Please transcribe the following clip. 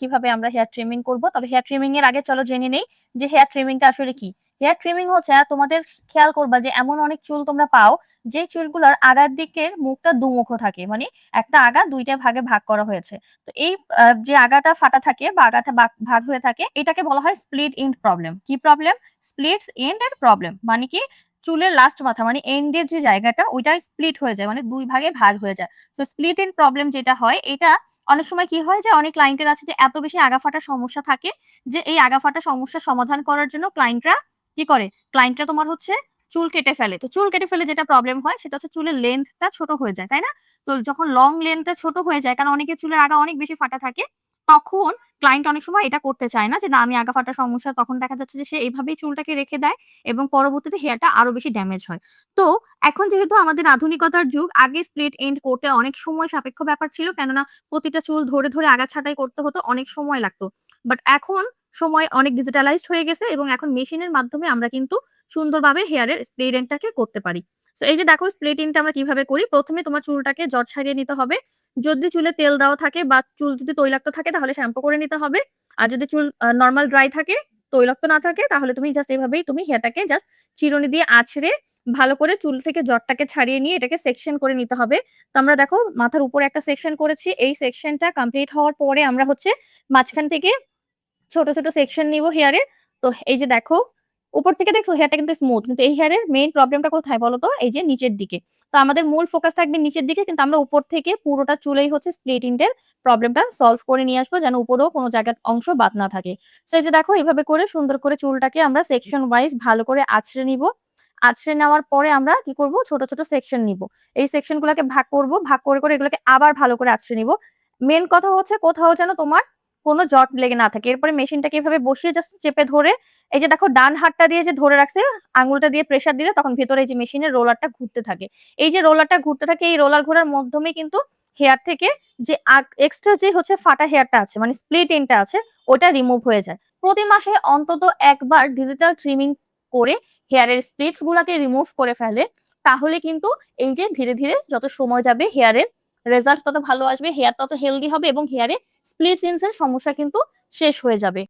কিভাবে আমরা hair trimming করব। তবে হেয়ার ট্রিমিং এর আগে চলো জেনে নেই যে হেয়ার ট্রিমিংটা আসলে কি। হেয়ার ট্রিমিং হচ্ছে তোমাদের খেয়াল করবা যে এমন অনেক চুল তোমরা পাও যে চুলগুলোর আগার দিকের মুখটা দুমুখো থাকে, মানে একটা আগা দুইটা ভাগে ভাগ করা হয়েছে। তো এই যে আগাটা ফাটা থাকে বা আগাটা ভাগ হয়ে থাকে এটাকে বলা হয় স্প্লিট এন্ড প্রবলেম। কি প্রবলেম? স্প্লিটস এন্ড এর প্রবলেম। মানে কি চুলের লাস্ট মাথা মানে এন্ডের যে জায়গাটা ওইটা স্প্লিট হয়ে যায়, মানে দুই ভাগে ভাগ হয়ে যায়। তো স্প্লিট এন্ড প্রবলেম যেটা হয় এটা অনেক সময় কি হয় যে অনেক ক্লায়েন্টের আছে যে এত বেশি আগা ফাটা সমস্যা থাকে যে এই আগা ফাটা সমস্যা সমাধান করার জন্য ক্লায়েন্টরা কি করে, ক্লায়েন্টরা তোমার হচ্ছে চুল কেটে ফেলে। তো চুল কেটে ফেলে যেটা প্রবলেম হয় সেটা হচ্ছে চুলের লেন্থটা ছোট হয়ে যায়, তাই না? তো যখন লং লেন্থটা ছোট হয়ে যায়, কারণ অনেকের চুলের আগা অনেক বেশি ফাটা থাকে, তখন ক্লায়েন্ট অনেক সময় এটা করতে চায় না যে না আমি আগা ফাটা সমস্যা, তখন দেখা যাচ্ছে যে সে এইভাবেই চুলটাকে রেখে দেয় এবং পরবর্তীতে হেয়ারটা আরো বেশি ড্যামেজ হয়। তো এখন যেহেতু আমাদের আধুনিকতার যুগ, আগে স্প্লিট এন্ড করতে অনেক সময় সাপেক্ষ ব্যাপার ছিল, কেননা প্রতিটা চুল ধরে ধরে আগা ছাঁটাই করতে হতো, অনেক সময় লাগতো। বাট এখন সময় অনেক ডিজিটালাইজড হয়ে গেছে এবং এখন মেশিনের মাধ্যমে আমরা কিন্তু সুন্দরভাবে হেয়ারের স্প্লিট এন্ডটাকে করতে পারি। সো এই যে দেখো স্প্লিট এন্ডটা আমরা কিভাবে করি। প্রথমে তোমার চুলটাকে জট ছাড়িয়ে নিতে হবে। যদি চুলে তেল দেওয়া থাকে বা চুল যদি তৈলাক্ত থাকে তাহলে শ্যাম্পু করে নিতে হবে। আর যদি চুল নরমাল ড্রাই থাকে, তৈলাক্ত না থাকে, তাহলে তুমি জাস্ট এভাবেই তুমি হেয়ারটাকে জাস্ট চিরুনি দিয়ে আঁচড়ে ভালো করে চুল থেকে জটটাকে ছাড়িয়ে নিয়ে এটাকে সেকশন করে নিতে হবে। তো আমরা দেখো মাথার উপরে একটা সেকশন করেছি। এই সেকশনটা কমপ্লিট হওয়ার পরে আমরা হচ্ছে মাঝখান থেকে ছোট, ছোট সেকশন নিব হেয়ারের। তো এই যে দেখো উপর থেকে দেখছো হেয়ারটা কিন্তু স্মুথ, কিন্তু এই হেয়ারের মেইন প্রবলেমটা কোথায় বলো তো? এই যে নিচের দিকে। তো আমাদের মূল ফোকাস থাকবে নিচের দিকে, কিন্তু আমরা উপর থেকে পুরোটা চুলেই হচ্ছে স্প্লিট এন্ডের প্রবলেমটা সলভ করে নিয়ে আসবো, যেন উপরেও কোনো জায়গার অংশ বাদ না থাকে। তো এই যে দেখো এভাবে করে সুন্দর করে চুলটাকে আমরা সেকশন ওয়াইজ ভালো করে আঁচড়ে নিব। আঁচড়ে নেওয়ার পরে আমরা কি করব, ছোট, ছোট সেকশন নিব। এই সেকশন গুলাকে ভাগ করব, ভাগ করে, করে এগুলোকে আবার ভালো করে আঁচড়ে নিব। মেইন কথা হচ্ছে কোথাও যেন তোমার কোনো জট লেগে না থাকে। এরপরে মেশিনটাকে এভাবে বসিয়ে জাস্ট চেপে ধরে, এই যে দেখো ডান হাতটা দিয়ে যে ধরে রাখছে, আঙুলটা দিয়ে প্রেসার দিলে তখন ভেতরে এই যে মেশিনের রোলারটা ঘুরতে থাকে। এই যে রোলারটা ঘুরতে থাকে, এই রোলার ঘোরার মাধ্যমে কিন্তু হেয়ার থেকে যে এক্সট্রা যে হচ্ছে ফাটা হেয়ারটা আছে মানে স্প্লিট এন্ডটা আছে ওটা রিমুভ হয়ে যায়। প্রতি মাসে অন্তত একবার ডিজিটাল ট্রিমিং করে হেয়ারের স্প্লিটস গুলাকে রিমুভ করে ফেলে, তাহলে কিন্তু এই যে ধীরে ধীরে যত সময় যাবে হেয়ারের রেজাল্ট তত ভালো আসবে, হেয়ার তত হেলদি হবে এবং হেয়ারে স্প্লিট এন্ডস এর সমস্যা কিন্তু শেষ হয়ে যাবে।